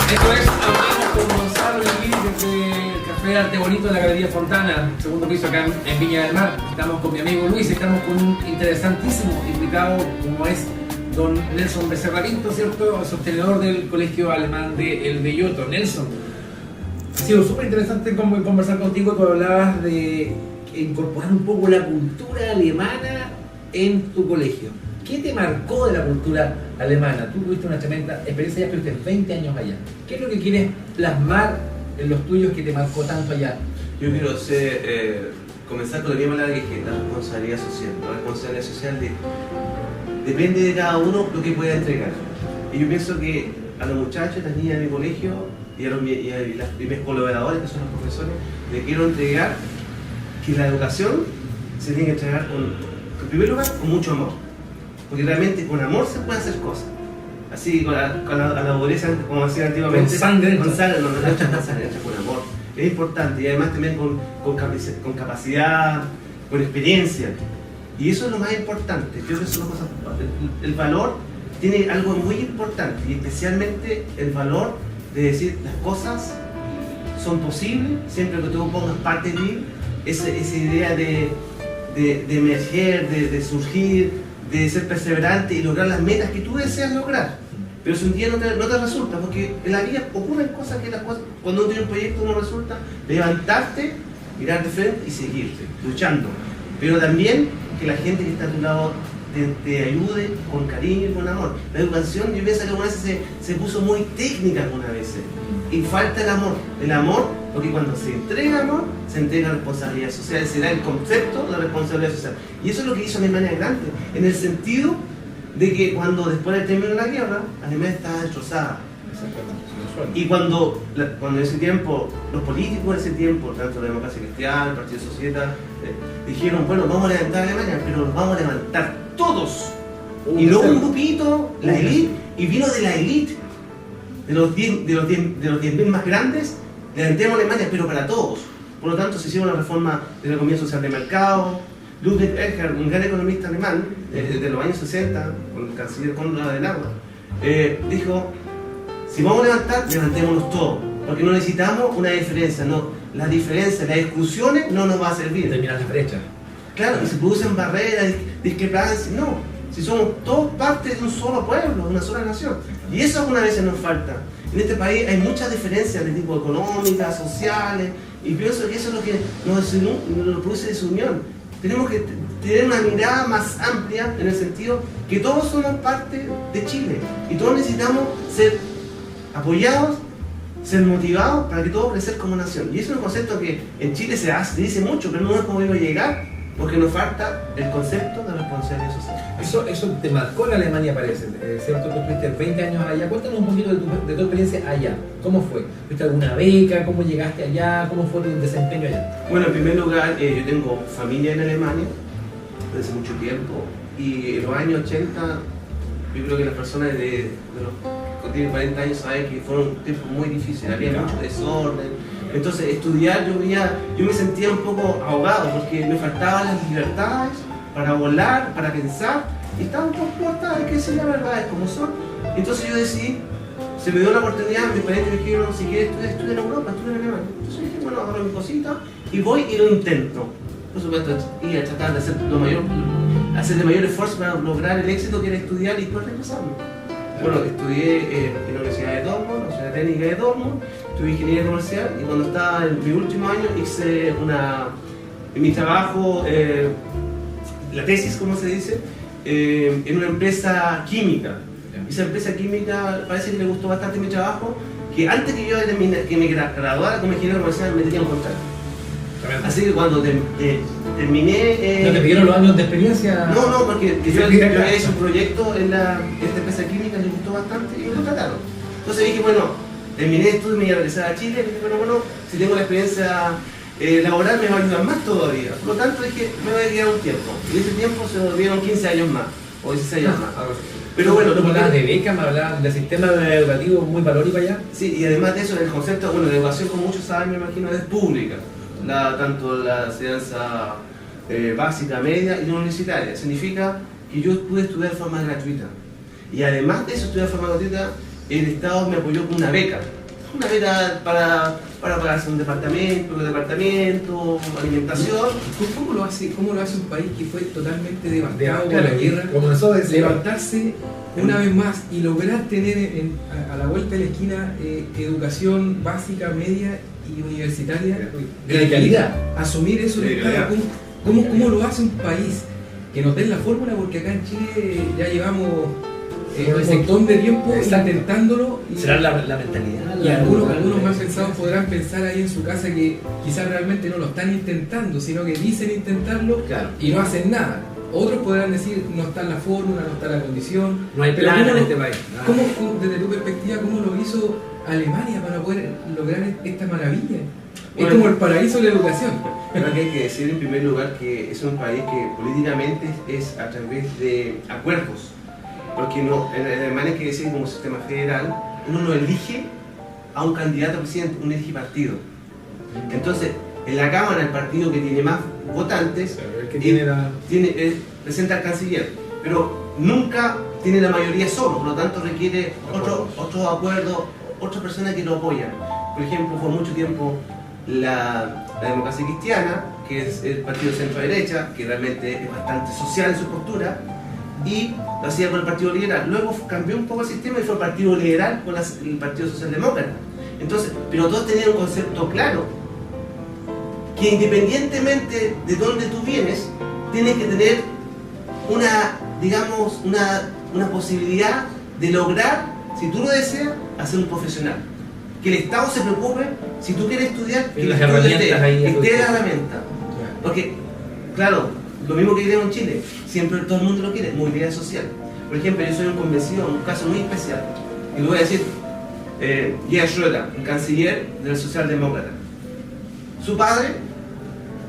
Esto es Hablemos con Gonzalo y Luis desde el Café de Arte Bonito de la Galería Fontana, segundo piso acá en Viña del Mar. Estamos con mi amigo Luis, estamos con un interesantísimo invitado como es don Nelson Becerra Pinto, ¿cierto? Sostenedor del Colegio Alemán de El Belloto. Nelson, ha sido súper interesante conversar contigo. Tú hablabas de incorporar un poco la cultura alemana en tu colegio. ¿Qué te marcó de la cultura alemana? Tú tuviste una tremenda experiencia, ya estuviste 20 años allá. ¿Qué es lo que quieres plasmar en los tuyos que te marcó tanto allá? Yo quiero comenzar con la misma palabra que la responsabilidad social. La responsabilidad social depende de cada uno lo que pueda entregar. Y yo pienso que a los muchachos, las niñas de mi colegio y a mis colaboradores, que son los profesores, les quiero entregar que la educación se tiene que entregar en primer lugar, con mucho amor. Porque realmente con amor se pueden hacer cosas. Así, con la pobreza, como decía antiguamente. Con sangre. Con sangre, no hecha con sangre, hecha con amor. Es importante y además también con capacidad, con experiencia. Y eso es lo más importante. Yo creo que son las cosas. El valor tiene algo muy importante y especialmente el valor de decir las cosas son posibles siempre que tú pongas parte de ti. Esa idea de emerger, de surgir, de ser perseverante y lograr las metas que tú deseas lograr. Pero si un día no te resulta, porque en la vida ocurren cosas que cuando uno tiene un proyecto no resulta, levantarte, mirar de frente y seguirte, luchando. Pero también que la gente que está a tu lado te ayude con cariño y con amor. La educación, yo pienso que algunas veces se puso muy técnica algunas veces y falta el amor. El amor, porque cuando se entrega amor, se entrega responsabilidad social, se da el concepto de responsabilidad social. Y eso es lo que hizo Alemania grande, en el sentido de que cuando después del término de la guerra, Alemania estaba destrozada. Y cuando en ese tiempo, los políticos de ese tiempo, tanto la democracia cristiana, el Partido Socialista, dijeron, bueno, vamos a levantar a Alemania, pero nos vamos a levantar todos. Y luego un grupito, la élite, y vino de la élite, de los 10.000 más grandes, levantemos Alemania, pero para todos. Por lo tanto, se hicieron una reforma de la economía social de mercado. Ludwig Erhard, un gran economista alemán, de los años 60, con el canciller Konrad Adenauer, dijo, si vamos a levantar, levantémonos todos, porque no necesitamos una diferencia, no, la diferencia, las exclusiones no nos va a servir. Terminar las brechas. Claro, que se producen barreras, discrepancias, no, si somos todos parte de un solo pueblo, de una sola nación. Y eso algunas veces nos falta. En este país hay muchas diferencias de tipo económicas, sociales, y pienso que eso es lo que nos produce desunión. Tenemos que tener una mirada más amplia en el sentido que todos somos parte de Chile y todos necesitamos ser apoyados, ser motivados para que todos crecer como nación. Y eso es un concepto que en Chile se dice mucho, pero no es como iba a llegar porque nos falta el concepto de responsabilidad social. Eso te marcó en Alemania, parece, ¿cierto? Tú estuviste 20 años allá. Cuéntanos un poquito de tu experiencia allá. ¿Cómo fue? ¿Tuviste alguna beca? ¿Cómo llegaste allá? ¿Cómo fue tu desempeño allá? Bueno, en primer lugar, yo tengo familia en Alemania desde mucho tiempo y en los años 80 yo creo que las personas de los que tienen 40 años saben que fueron tiempos muy difíciles, había mucho desorden. Entonces estudiar yo me sentía un poco ahogado porque me faltaban las libertades para volar, para pensar, y estaba un poco cortada, hay que decir la verdad, es como son. Entonces yo decidí, se me dio la oportunidad, mis parientes me dijeron, si quieres estudia en Europa, estudia en Alemania. Entonces yo dije, bueno, agarro mi cosita y voy y lo intento. Por supuesto, y a tratar de hacer el mayor esfuerzo para lograr el éxito que era estudiar y después regresarme. Bueno, estudié en la Universidad de Dortmund, la Universidad Técnica de Dortmund, estudié ingeniería comercial y cuando estaba en mi último año hice mi trabajo, la tesis, como se dice, en una empresa química. Esa empresa química parece que le gustó bastante mi trabajo, que antes que yo que me graduara como ingeniero comercial me tenía un contrato. Así que cuando terminé... ¿No te pidieron los años de experiencia? No, porque yo había hecho un proyecto en esta empresa química, le gustó bastante y me contrataron. Entonces dije, bueno, terminé de estudio y me iba a regresar a Chile, y dije, bueno, si tengo la experiencia laboral me va a ayudar más todavía. Por lo tanto dije, me voy a quedar un tiempo. Y ese tiempo se volvieron 15 años más, o 16 años más. Pero bueno, ¿tú me hablabas de beca, me hablabas del sistema educativo muy valórico allá? Sí, y además de eso, el concepto, bueno, de educación, como muchos saben, me imagino, es pública. Tanto la enseñanza básica, media y no universitaria. Significa que yo pude estudiar de forma gratuita. Y además de eso, estudiar de forma gratuita, el Estado me apoyó con una beca para pagarse un departamento, alimentación. ¿Cómo lo hace un país que fue totalmente devastado por la guerra? Comenzó a levantarse una vez más y lograr tener a la vuelta de la esquina educación básica, media y universitaria de calidad. Asumir eso de calidad. ¿Cómo lo hace un país que nos dé la fórmula? Porque acá en Chile ya llevamos un montón de tiempo intentándolo. Será la mentalidad. Y algunos más pensados podrán pensar ahí en su casa que quizás realmente no lo están intentando, sino que dicen intentarlo y no hacen nada. Otros podrán decir, no está la fórmula, no está la condición. No hay plan en este país. Desde tu perspectiva, ¿cómo lo hizo Alemania para poder lograr esta maravilla? Bueno, es como el paraíso de la educación. Creo que hay que decir en primer lugar que es un país que políticamente es a través de acuerdos. Porque no, en Alemania hay que decir como sistema federal, uno no elige a un candidato a presidente, uno elige partido. Entonces, en la Cámara el partido que tiene más votantes presenta al canciller, pero nunca tiene la mayoría solo, por lo tanto requiere otro acuerdo, otra persona que lo apoya. Por ejemplo, por mucho tiempo la democracia cristiana, que es el partido centro-derecha, que realmente es bastante social en su postura, y lo hacía con el Partido Liberal. Luego cambió un poco el sistema y fue el Partido Liberal con el Partido Socialdemócrata. Entonces, pero todos tenían un concepto claro, que independientemente de dónde tú vienes, tienes que tener una posibilidad de lograr, si tú lo deseas, hacer un profesional. Que el Estado se preocupe, si tú quieres estudiar, que las herramientas esté la herramienta. Porque, claro, lo mismo que queremos en Chile, siempre todo el mundo lo quiere, movilidad social. Por ejemplo, yo soy un convencido, un caso muy especial, y lo voy a decir, Gerhard Schröder, un canciller del socialdemócrata. Su padre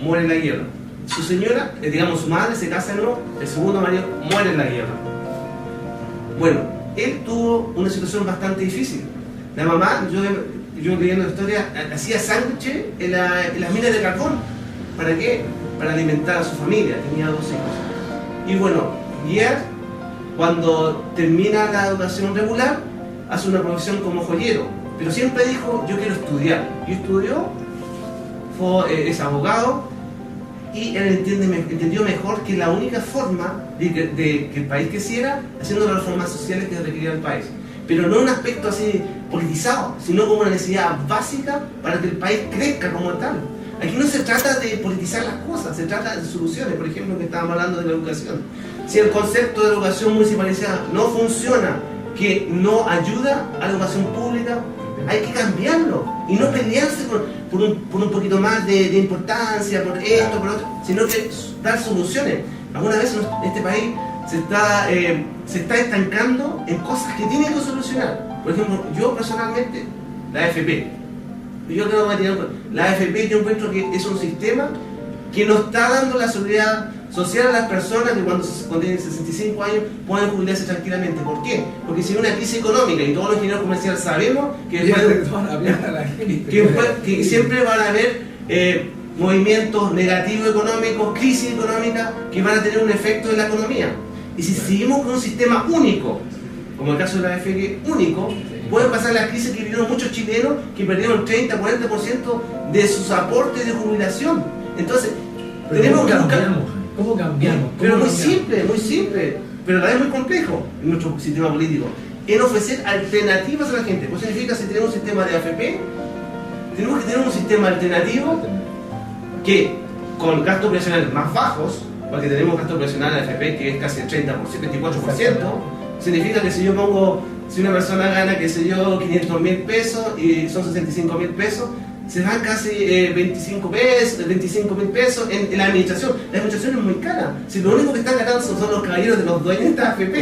muere en la guerra. Su señora, su madre se casa de nuevo, el segundo marido muere en la guerra. Bueno, él tuvo una situación bastante difícil. La mamá, yo leyendo la historia, hacía sándwiches en las minas de carbón. ¿Para qué? Para alimentar a su familia, tenía 2 hijos. Y bueno, Gerhard, cuando termina la educación regular, hace una profesión como joyero, pero siempre dijo, yo quiero estudiar. Y estudió, es abogado, y él entendió mejor que la única forma de que el país creciera haciendo las reformas sociales que requería el país. Pero no en un aspecto así politizado, sino como una necesidad básica para que el país crezca como tal. Aquí no se trata de politizar las cosas, se trata de soluciones. Por ejemplo, que estábamos hablando de la educación. Si el concepto de educación municipalizada no funciona, que no ayuda a la educación pública, hay que cambiarlo y no pelearse por un poquito más de importancia, por esto, por otro, sino que dar soluciones. Algunas veces este país se está estancando en cosas que tiene que solucionar. Por ejemplo, yo personalmente, la AFP. Yo creo que la AFP, yo encuentro que es un sistema que no está dando la seguridad social a las personas que cuando tienen 65 años puedan jubilarse tranquilamente. ¿Por qué? Porque si hay una crisis económica, y todos los ingenieros comerciales sabemos que siempre van a haber movimientos negativos económicos, crisis económica, que van a tener un efecto en la economía. Y si seguimos con un sistema único, como el caso de la AFP único, pueden pasar las crisis que vivieron muchos chilenos que perdieron 30-40% de sus aportes de jubilación. Entonces, tenemos que buscar... ¿Cómo cambiamos? Pero muy simple, pero a la vez muy complejo en nuestro sistema político. En ofrecer alternativas a la gente. Pues significa, si tenemos un sistema de AFP, tenemos que tener un sistema alternativo que, con gastos operacionales más bajos, porque tenemos gasto operacional en la AFP que es casi el 30%, 24%, significa que si una persona gana, qué sé yo, 500.000 pesos y son 65.000 pesos, se van casi 25.000 pesos en la administración. La administración es muy cara. Si lo único que están ganando son los caballeros de los dueños de esta AFP.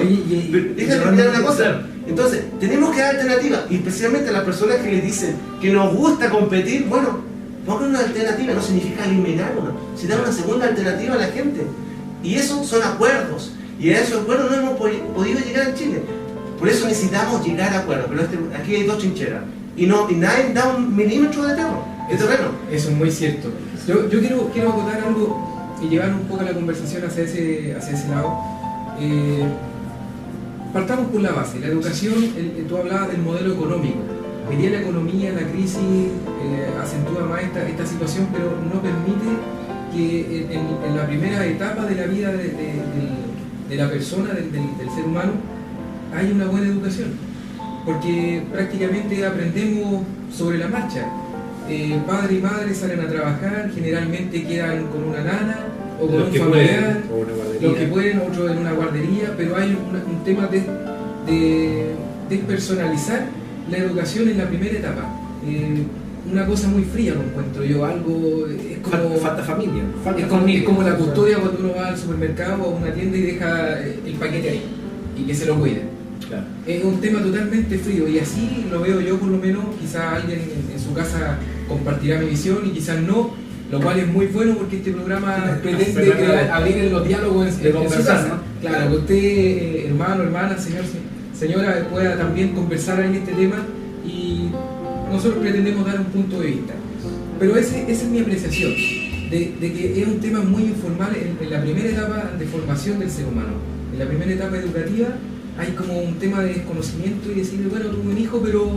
Déjame olvidar una cosa. Entonces, tenemos que dar alternativas, y especialmente a las personas que les dicen que nos gusta competir. Bueno, pongan una alternativa, no significa eliminar una, sino dar una segunda alternativa a la gente. Y esos son acuerdos. Y a esos acuerdos no hemos podido llegar en Chile. Por eso necesitamos llegar a acuerdos. Pero aquí hay 2 trincheras. Y nadie da un milímetro de terreno. Eso es muy cierto. Yo quiero acotar algo y llevar un poco la conversación hacia ese lado. partamos por la base. La educación, tú hablabas del modelo económico. Hoy día la economía, la crisis acentúa más esta situación, pero no permite que en la primera etapa de la vida de la persona, del ser humano, haya una buena educación. Porque prácticamente aprendemos sobre la marcha. Padre y madre salen a trabajar, generalmente quedan con una nana o con un familiar, los que pueden, otros en una guardería, pero hay un tema de despersonalizar la educación en la primera etapa. Una cosa muy fría lo encuentro yo, algo es como falta familia, es como la custodia cuando uno va al supermercado o a una tienda y deja el paquete ahí y que se lo cuide. Claro. Es un tema totalmente frío y así lo veo yo, por lo menos. Quizás alguien en su casa compartirá mi visión y quizás no, lo cual es muy bueno porque este programa pretende abrir los diálogos en su casa, ¿no? Claro, que usted, hermano, hermana, señora, pueda también conversar en este tema y nosotros pretendemos dar un punto de vista. Pero esa es mi apreciación, de que es un tema muy informal en la primera etapa de formación del ser humano. En la primera etapa educativa hay como un tema de desconocimiento y decir, bueno, tuve un hijo, pero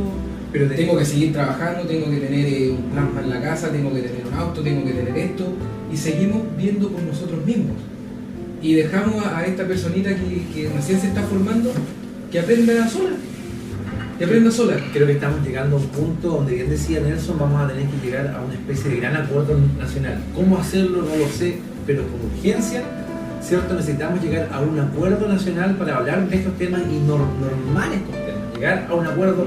tengo que seguir trabajando, tengo que tener un plasma en la casa, tengo que tener un auto, tengo que tener esto, y seguimos viendo por nosotros mismos. Y dejamos a esta personita que recién se está formando que aprenda sola. Creo que estamos llegando a un punto donde, bien decía Nelson, vamos a tener que llegar a una especie de gran acuerdo nacional. ¿Cómo hacerlo? No lo sé, pero con urgencia, ¿cierto? Necesitamos llegar a un acuerdo nacional para hablar de estos temas y normar estos temas. Llegar a un acuerdo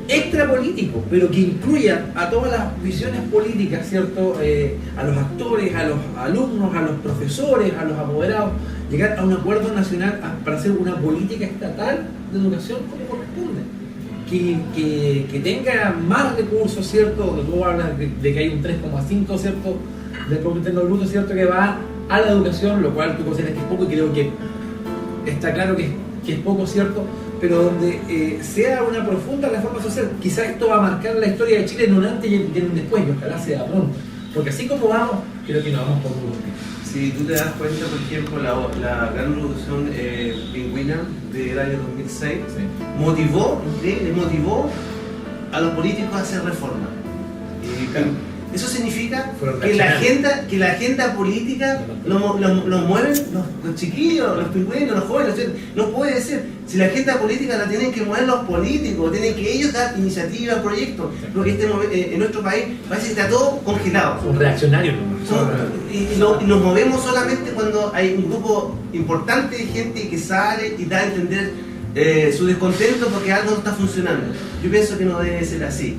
extrapolítico, pero que incluya a todas las visiones políticas, ¿cierto? A los actores, a los alumnos, a los profesores, a los apoderados. Llegar a un acuerdo nacional para hacer una política estatal de educación como corresponde. Que tenga más recursos, ¿cierto? Donde tú hablas de que hay un 3,5, ¿cierto? Del Producto Interno Bruto, ¿cierto? Que va a la educación, lo cual tú consideras que es poco y creo que está claro que es poco, ¿cierto? Pero donde sea una profunda reforma social. Quizás esto va a marcar la historia de Chile en un antes y en un después, y ojalá sea pronto. Porque así como vamos, creo que nos vamos por un. Si tú te das cuenta, por ejemplo, la gran revolución pingüina del año 2006 motivó a los políticos a hacer reformas. Eso significa que la agenda política lo mueven los chiquillos, los pingüinos, los jóvenes. No puede ser. Si la agenda política la tienen que mover los políticos, tienen que ellos dar iniciativas, proyectos. Porque en nuestro país parece que está todo congelado. Son reaccionarios y nos movemos solamente cuando hay un grupo importante de gente que sale y da a entender su descontento porque algo no está funcionando. Yo pienso que no debe ser así.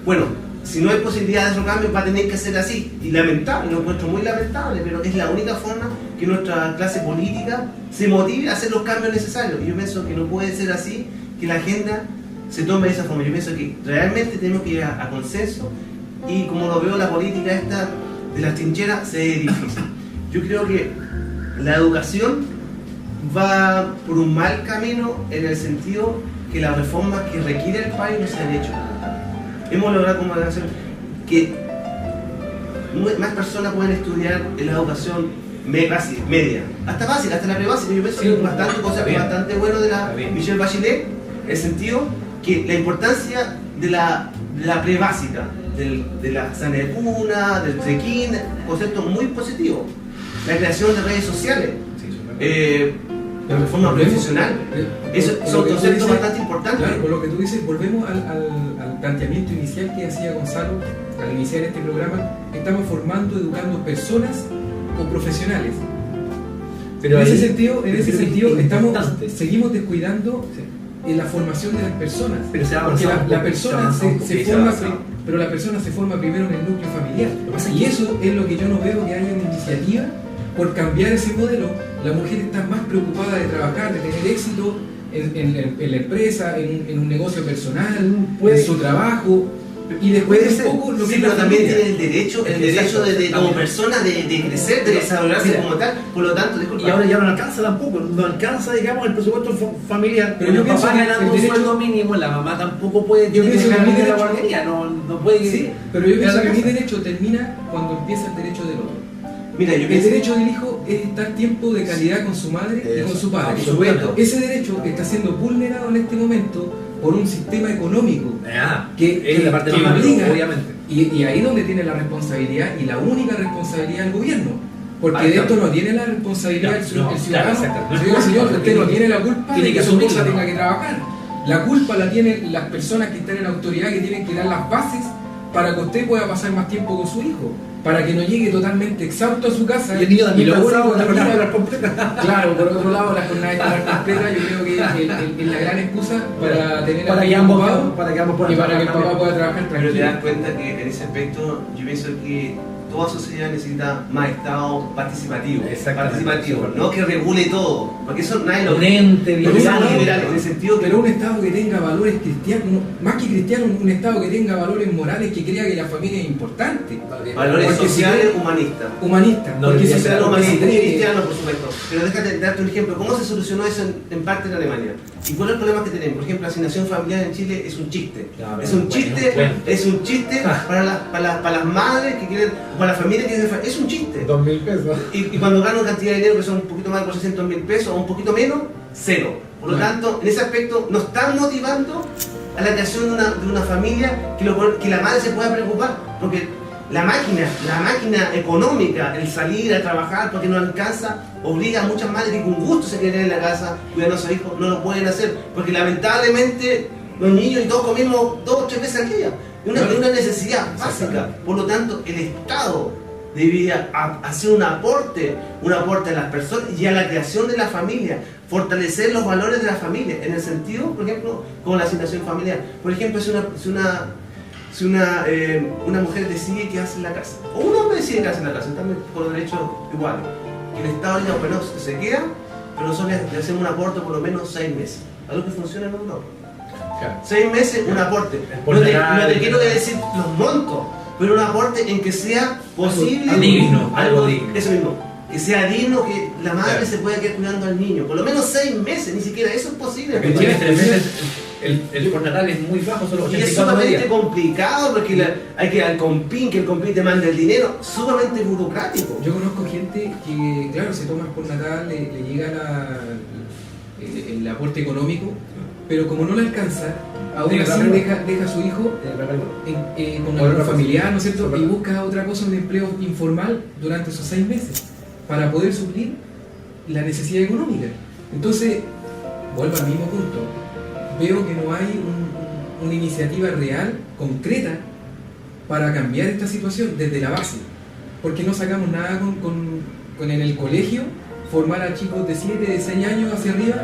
Bueno, si no hay posibilidad de esos cambios, va a tener que ser así. Y lamentable, lo encuentro muy lamentable, pero es la única forma que nuestra clase política se motive a hacer los cambios necesarios. Y yo pienso que no puede ser así, que la agenda se tome de esa forma. Yo pienso que realmente tenemos que llegar a consenso y como lo veo la política esta de las trincheras, se ve difícil. Yo creo que la educación va por un mal camino en el sentido que las reformas que requiere el país no se han hecho. Hemos logrado como educación que más personas pueden estudiar en la educación media, hasta básica, hasta la pre-básica. Yo pienso que es bastante bueno de la Michelle Bachelet, en el sentido que la importancia de la pre-básica, de la sana de cuna, del trequín, concepto muy positivo. La creación de redes sociales, la reforma profesional, son conceptos bastante importantes. Claro, por lo que tú dices, volvemos al planteamiento inicial que hacía Gonzalo al iniciar este programa. Estamos formando, educando personas o profesionales. Pero en ese sentido seguimos descuidando la formación de las personas. Pero porque la persona se forma, pero la persona se forma primero en el núcleo familiar. Y eso es lo que yo no veo que haya una iniciativa por cambiar ese modelo. La mujer está más preocupada de trabajar, de tener éxito en la empresa, en un negocio personal, en su trabajo. Y después un poco lo que pero también tiene el derecho de como persona de crecer, de desarrollarse como tal. Por lo tanto, y ahora ya no alcanza tampoco, no alcanza, digamos, el presupuesto familiar. Pero yo el papá ganando un sueldo mínimo, la mamá tampoco puede dejar de la guardería, no puede. Sí, pero yo pienso que mi derecho termina cuando empieza el derecho del otro. Mira, yo El pienso... derecho del hijo es estar tiempo de calidad con su madre y con su padre. Absolutamente. Ese derecho está siendo vulnerado en este momento por un sistema económico es la parte que más obliga, obviamente. y ahí donde tiene la responsabilidad y la única responsabilidad del gobierno. Porque Ahí de está. esto no tiene la responsabilidad el ciudadano. exacto. Señor, señor, usted no tiene la culpa Tiene de que que su esposa asumirlo. tenga que trabajar. La culpa la tienen las personas que están en autoridad, que tienen que dar las bases para que usted pueda pasar más tiempo con su hijo, para que no llegue totalmente exhausto a su casa. Y el niño también lo cansado único de la que jornada mira- escolar completa. Claro, por otro lado, la jornada escolar completa yo creo que es la gran excusa para tener Para al que niño ambos ocupado puedan y para que el trabajar papá pueda trabajar Pero te tranquilo. das cuenta que en ese aspecto yo pienso que toda sociedad necesita más Estado participativo. Exactamente. Participativo, no que regule todo. Porque eso nadie lo Un ente Pero somos liberal. liberales en el sentido que Pero un Estado que tenga valores cristianos, más que cristianos, un Estado que tenga valores morales, que crea que la familia es importante. valores Porque si sociales no- humanistas. Humanista. No, porque debería si ser se Pero lo humanistas y cree- cristianos, por supuesto. Pero déjate darte un ejemplo. ¿Cómo se solucionó eso en parte en Alemania? ¿Y cuál es el problema que tenemos? Por ejemplo, la asignación familiar en Chile es un chiste. Ya, Es un bueno, chiste, bueno. es un chiste para las madres que quieren, para las familias que quieren. Es un chiste. 2.000 pesos. Y cuando ganan cantidad de dinero que son un poquito más de 400.000 pesos o un poquito menos, cero. Por lo Bueno. tanto, en ese aspecto nos están motivando a la creación de una familia que la madre se pueda preocupar. Porque la máquina económica, el salir a trabajar porque no alcanza, obliga a muchas madres que con gusto se queden en la casa cuidando a sus hijos, no lo pueden hacer. Porque lamentablemente los niños y todos comemos 2 o 3 veces al día. Es una necesidad básica. Por lo tanto, el Estado debería hacer un aporte a las personas y a la creación de la familia, fortalecer los valores de la familia, en el sentido, por ejemplo, con la asignación familiar. Por ejemplo, si una mujer decide quedarse en la casa, o un hombre decide quedarse en la casa, también con los derechos iguales, y el Estado diga, bueno, se queda, pero nosotros le hacemos un aporte por lo menos 6 meses, algo que funciona en Europa. Claro. 6 meses, un aporte. No te quiero decir los montos, pero un aporte en que sea posible. Algo digno, algo digno. Eso mismo. Que sea digno, que la madre Claro. se pueda quedar cuidando al niño. Por lo menos 6 meses, ni siquiera eso es posible. En Chile 3 meses el postnatal es muy bajo, solo Y es 84 sumamente días. complicado porque hay que al compín, que el compín te mande el dinero, sumamente burocrático. Yo conozco gente que, claro, se toma el postnatal, le llega el aporte económico, pero como no le alcanza, aún Tiene así que deja a su hijo con algún familiar, ¿no es cierto? Y busca otra cosa, un empleo informal durante esos 6 meses para poder suplir la necesidad económica. Entonces, vuelvo al mismo punto. Veo que no hay una iniciativa real, concreta, para cambiar esta situación desde la base. Porque no sacamos nada con en el colegio formar a chicos de 7, de 6 años hacia arriba,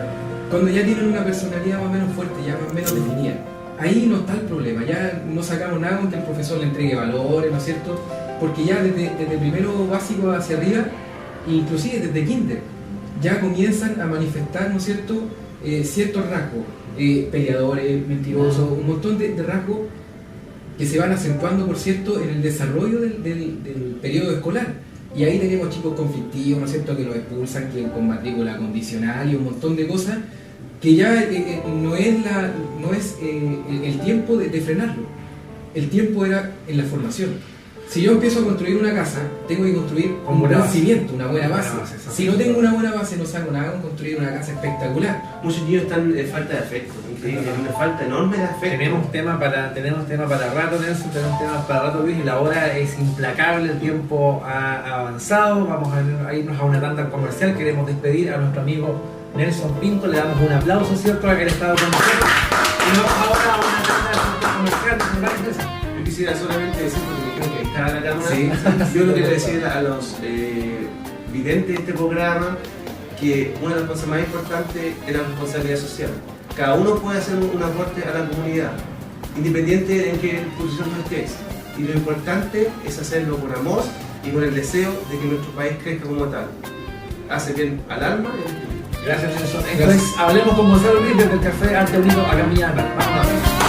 cuando ya tienen una personalidad más o menos fuerte, ya más o menos definida. Ahí no está el problema, ya no sacamos nada con que el profesor le entregue valores, ¿no es cierto? Porque ya desde primero básico hacia arriba, inclusive desde kinder, ya comienzan a manifestar, ¿no es cierto?, ciertos rasgos, peleadores, mentirosos, un montón de rasgos que se van acentuando, por cierto, en el desarrollo del periodo escolar. Y ahí tenemos chicos conflictivos, ¿no es cierto?, que los expulsan, que con matrícula condicional y un montón de cosas que ya no es el tiempo de frenarlo. El tiempo era en la formación. Si yo empiezo a construir una casa, tengo que construir un buen cimiento, una buena base. Si no tengo una buena base, no saco nada con construir una casa espectacular. Muchos niños están en falta de afecto, increíble, una falta enorme de afecto. Tenemos tema para rato, Nelson, tenemos tema para rato, Luis, y la hora es implacable, el tiempo ha avanzado, vamos a irnos a una tanda comercial, queremos despedir a nuestro amigo Nelson Pinto, le damos un aplauso, ¿cierto?, a que él estado con nosotros, y nos vamos ahora a una tanda comercial. Yo quisiera solamente decir, porque creo que está la cámara, Sí. yo lo quiero decir a los videntes de este programa, que una de las cosas más importantes es la responsabilidad social. Cada uno puede hacer un aporte a la comunidad, independiente de en qué posición tú estés. Y lo importante es hacerlo con amor y con el deseo de que nuestro país crezca como tal. Hace bien al alma y al espíritu. Gracias, Nelson. Entonces, hablemos con Gonzalo Luis desde el Café Arte Unido acá en Villa del Mar. Vamos a ver.